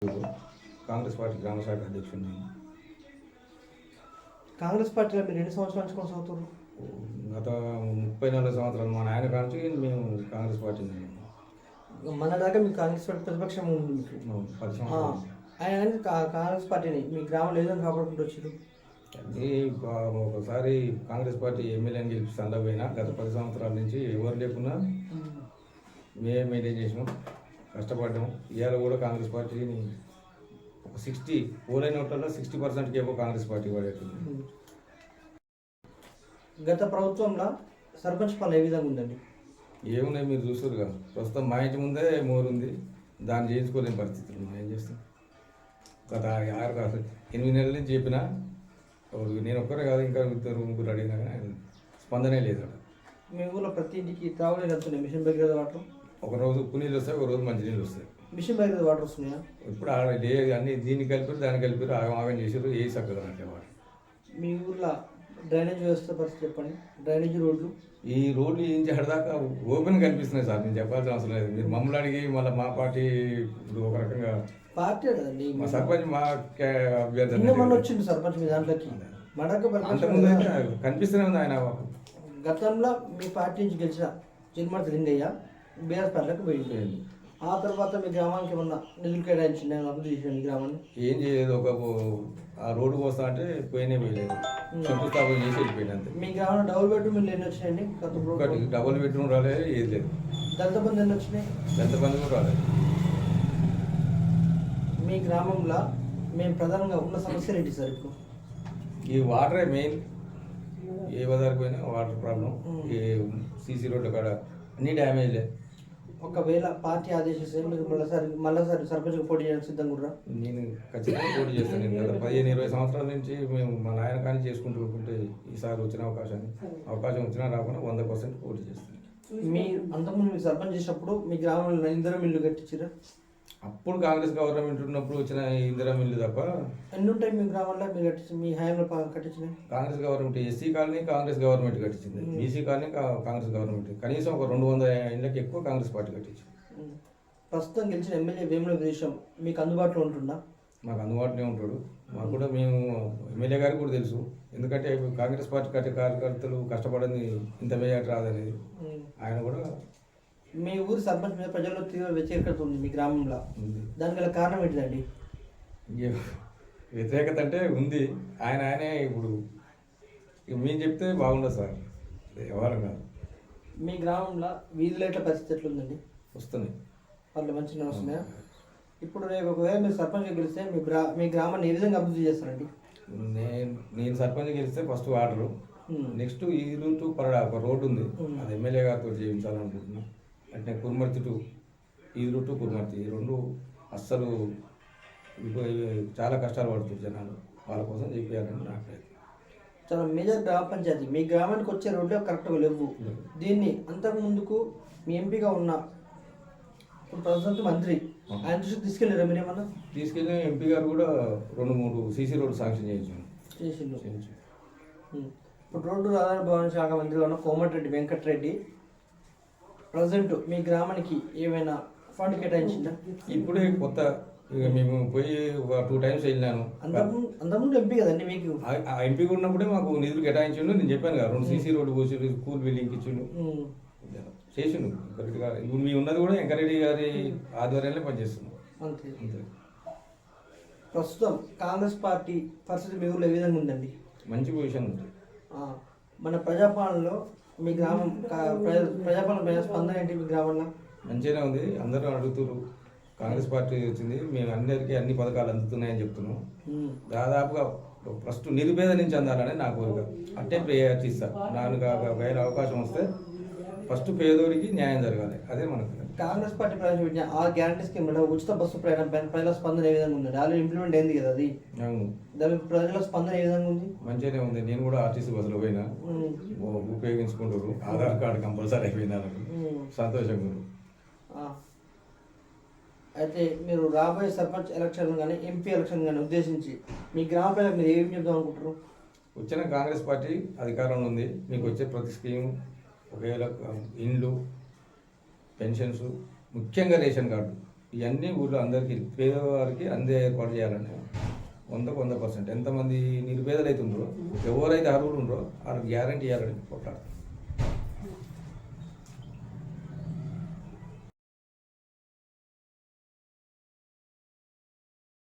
Congress party గ్రామ శాఖ అధ్యక్షుడు నేను. కాంగ్రెస్ పార్టీలో మీరు ఎన్ని సంవత్సరాల నుంచి కొనసాగుతారు? గత 34 సంవత్సరాలు మా నాయన కాంచి మేము కాంగ్రెస్ పార్టీ మన దాకా మీకు కాంగ్రెస్ పార్టీ ప్రతిపక్షం ఉంది మీకు. 10 సంవత్సరాలు. ఆయన కానీ కాంగ్రెస్ పార్టీని మీ గ్రామంలో ఏదైనా కాపాడుకుంటూ వచ్చారు. అది ఒకసారి కాంగ్రెస్ పార్టీ ఎమ్మెల్యేని గెలిపిస్తే అందపోయినా గత 10 సంవత్సరాల నుంచి ఎవరు లేకున్నా మేమే మెయింటైన్ చేసినాం, కష్టపడ్డాం. ఇవాళ కూడా కాంగ్రెస్ పార్టీని ఒక 60 పోలైన ఓట్లలో 60% ఏమో కాంగ్రెస్ పార్టీ పడేటుంది. గత ప్రభుత్వంలో సర్పంచ్ పాలన ఏ విధంగా ఉందండి? ఏమున్నాయి మీరు చూసారుగా, ప్రస్తుతం మా ఇంటి ముందే మోరు ఉంది, దాన్ని చేయించుకోలేని పరిస్థితులు ఏం చేస్తాం. గత 8 నెలల నుంచి చెప్పినా నేను ఒక్కరే కాదు, ఇంకా 2-3 అడిగినా కానీ స్పందనే లేదు. మీ ఊళ్ళో ప్రతి ఇంటికి త్రాగునీరు వస్తున్నాయి, మిషన్ భగీరథ వాటర్. ఒక రోజు ఉప్పు నీళ్ళు వస్తాయి, ఒక రోజు మంచి నీళ్ళు వస్తాయి. మిషన్ భగీరథ వాటర్ వస్తున్నాయా? ఇప్పుడు ఆడ లేదు, అన్ని దీన్ని కలిపారు దాన్ని కలిపారు, ఆగం చేసారు, ఏ చక్కగా అంటే వాటర్. మీ ఊళ్ళో డ్రైనేజ్ వ్యవస్థ పరిస్థితి చెప్పండి. డ్రైనేజ్ రోడ్లు ఈ రోడ్లు ఏం చేయడాక ఓపెన్ కనిపిస్తున్నాయి సార్, నేను చెప్పాల్సిన అవసరం లేదు. మీరు మమ్మల్ని అడిగి మళ్ళీ మా పార్టీ ఇప్పుడు ఒక రకంగా పార్టీ కదండి. మా సర్పంచ్ మా అభ్యర్థి మొన్న వచ్చింది సర్పంచ్ మీ దాంట్లోకి. అంతకుముందు అయితే కనిపిస్తూనే ఉంది ఆయన. గతంలో మీ పార్టీ నుంచి గెలిచిన చిరుమర్తి లింగయ్య బీఆర్ఎస్ పార్టీలకు పోయింది. ఆ తర్వాత మీ గ్రామానికి ఏమన్నా నిధులు కేటాయించింది, అభివృద్ధి చేసిన మీ గ్రామాన్ని? ఏం చేయలేదు, ఒక ఆ రోడ్డు పోస్తా అంటే పోయిలేదు, శంకుస్థాపన చేసి వెళ్ళిపోయింది అంతే. మీ గ్రామంలో డబుల్ బెడ్రూమ్ ఇల్లు ఎన్ని వచ్చినాయండి? ఒకటి డబుల్ బెడ్రూమ్ రాలేదు, ఏది లేదు. దళిత బంధు ఎన్ని వచ్చినాయి? దళిత బంధు కూడా రాలేదు. మీ గ్రామంలో మేము ప్రధానంగా ఉన్న సమస్యలు ఏంటి సార్? ఇప్పుడు ఈ వాటరే మెయిన్, ఏ బజార్కి పోయినా వాటర్ ప్రాబ్లం. ఈ సీసీ రోడ్ల కాడ అన్ని డ్యామేజ్లే. ఒకవేళ పార్టీ ఆదేశిస్తే మీరు మళ్ళీసారి సర్పంచ్గా పోటీ చేయడానికి సిద్ధంగా కూడా? నేను ఖచ్చితంగా పోటీ చేస్తాను. నేను గత 15-20 సంవత్సరాల నుంచి మేము మా నాయన కానీ చేసుకుంటూ ఉంటుంటే ఈసారి వచ్చిన అవకాశం వచ్చినా రాకుండా 100% పోటీ చేస్తాను. మీ అంతకుముందు మీరు సర్పంచ్ చేసినప్పుడు మీ గ్రామంలో ఇందిరా మిల్లు కట్టించారా? అప్పుడు కాంగ్రెస్ గవర్నమెంట్ ఉన్నప్పుడు వచ్చిన ఇందిరా మిల్లు తప్ప ఎన్ని ఉంటాయి మీ గ్రామంలో? మీరు కట్టించి మీ హయాంలో కట్టించినాయి? Congress government SC colony Congress government కట్టించింది, బీసీ కాలనీ కాంగ్రెస్ గవర్నమెంట్. కనీసం ఒక 200 ఇళ్ళకి ఎక్కువ కాంగ్రెస్ పార్టీ కట్టించింది. ప్రస్తుతం గెలిచిన ఎమ్మెల్యే వేముల వీరేశం మీకు అందుబాటులో ఉంటుందా? మాకు అందుబాటులో ఉంటాడు. మాకు కూడా మేము ఎమ్మెల్యే గారికి కూడా తెలుసు, ఎందుకంటే కాంగ్రెస్ పార్టీ కార్యకర్తలు కష్టపడింది ఇంత మేయట రాదనేది. ఆయన కూడా మీ ఊరి సర్పంచ్ మీద ప్రజల్లో తీవ్ర వ్యతిరేకత ఉంది మీ గ్రామంలో, దానికి గల కారణం ఏంటిదండి? వ్యతిరేకత అంటే ఉంది, ఆయనే ఇప్పుడు మేము చెప్తే బాగుండదు సార్, వ్యవహారం కాదు. మీ గ్రామంలో వీధి లైట్ల పరిస్థితి ఎట్లుందండి? వస్తున్నాయి, వాళ్ళు మంచిగా వస్తున్నాయా? ఇప్పుడు రేపు ఒకవేళ మీరు సర్పంచ్గా గెలిస్తే మీ గ్రామాన్ని ఏ విధంగా అభివృద్ధి చేస్తారండి? నేను సర్పంచ్ గెలిస్తే ఫస్ట్ వాటరు, నెక్స్ట్ ఈరు టు పరడా ఒక రోడ్డు ఉంది, అది ఎమ్మెల్యే గారితో చేయించాలనుకుంటున్నాను. అంటే కుర్మర్తి టు ఈరు టు కుర్మర్తి, ఈ రెండు అస్సలు చాలా కష్టాలు పడుతుంది జనాలు, వాళ్ళ కోసం చెప్పాలని నా ప్రయత్నం. చాలా మేజర్ గ్రామ పంచాయతీ, మీ గ్రామానికి వచ్చే రోడ్లు కరెక్ట్గా లేవు. దీన్ని అంతకు ముందుకు మీ ఎంపీగా ఉన్న ఇప్పుడు ప్రస్తుతం మంత్రి ఆయన దృష్టికి తీసుకెళ్ళారా మీరు ఏమన్నా? తీసుకెళ్ళిన ఎంపీ గారు కూడా 2-3 సీసీ రోడ్డు శాంక్షన్ చేయించాను. ఇప్పుడు రోడ్డు రవాణా భవన శాఖ మంత్రిగా ఉన్న కోమటిరెడ్డి వెంకటరెడ్డి ప్రజెంట్ మీ గ్రామానికి ఏమైనా ఫండ్ కేటాయించిందా? ఇప్పుడే కొత్త, మేము పోయి ఒక 2 టైమ్స్ వెళ్ళినాను. అంతకుముందు ఎంపీ కదండి మీకు? ఆ ఎంపీ ఉన్నప్పుడే మాకు నిధులు కేటాయించిండు, నేను చెప్పాను కదా 2 సీసీ రోడ్డు పోసి స్కూల్ బిల్డింగ్ ఇచ్చిండు, చేసిండు కరెక్ట్గా. ఇప్పుడు మీ ఉన్నది కూడా వెంకరెడ్డి గారి ఆధ్వర్యంలో పనిచేస్తున్నాం అంతే. ప్రస్తుతం కాంగ్రెస్ పార్టీ పరిస్థితి మీ ఊళ్ళో ఏ విధంగా ఉందండి? మంచి పొజిషన్ ఉంది. మన ప్రజాపాలనలో మీ గ్రామం ప్రజాపాలన పైన స్పందన ఏంటి మీ గ్రామంలో? మంచిగానే ఉంది, అందరూ అడుగుతున్నారు. కాంగ్రెస్ పార్టీ వచ్చింది, మేము అందరికీ అన్ని పథకాలు అందుతున్నాయని చెప్తున్నాం. దాదాపుగా ఫస్ట్ నిరుపేద నుంచి అందాలని నా కోరిక, అంటే ప్రయారిటీ ఇస్తాను. నాకు వేరే అవకాశం వస్తే ఫస్ట్ పేదోడికి న్యాయం జరగాలి, అదే మనకు. కాంగ్రెస్ పార్టీ ప్రవేశపెట్టిన ఆ గ్యారంటీ స్కీమ్ ఉచిత బస్సు ప్రయాణం ప్రజల స్పందన ఏ విధంగా ఉంది? ఆల్రెడీ ఇంప్లిమెంట్ అయింది కదా అది. అవును, దాని ప్రజల స్పందన ఏ విధంగా ఉంది? మంచిగానే ఉంది. నేను కూడా ఆర్టీసీ బస్సులో పోయినా, ఉపయోగించుకుంటారు. ఆధార్ కార్డు కంపల్సరీ అయిపోయింది, సంతోషంగా ఉంది. అయితే మీరు రాబోయే సర్పంచ్ ఎలక్షన్ కానీ ఎంపీ ఎలక్షన్ కానీ ఉద్దేశించి మీ గ్రామ ప్రజలకు మీరు ఏం చెప్దాం అనుకుంటారు? వచ్చిన కాంగ్రెస్ పార్టీ అధికారంలో ఉంది, మీకు వచ్చే ప్రతి స్కీమ్, ఒకవేళ ఇండ్లు, పెన్షన్స్, ముఖ్యంగా రేషన్ కార్డు ఇవన్నీ ఊళ్ళో అందరికీ పేదవారికి అందే ఏర్పాటు చేయాలని 100% ఎంతమంది నిరుపేదలు అవుతుండ్రో ఎవరైతే అర్హులు ఉండరో వాళ్ళకి గ్యారంటీ ఇవ్వాలని కొట్లాడతారు.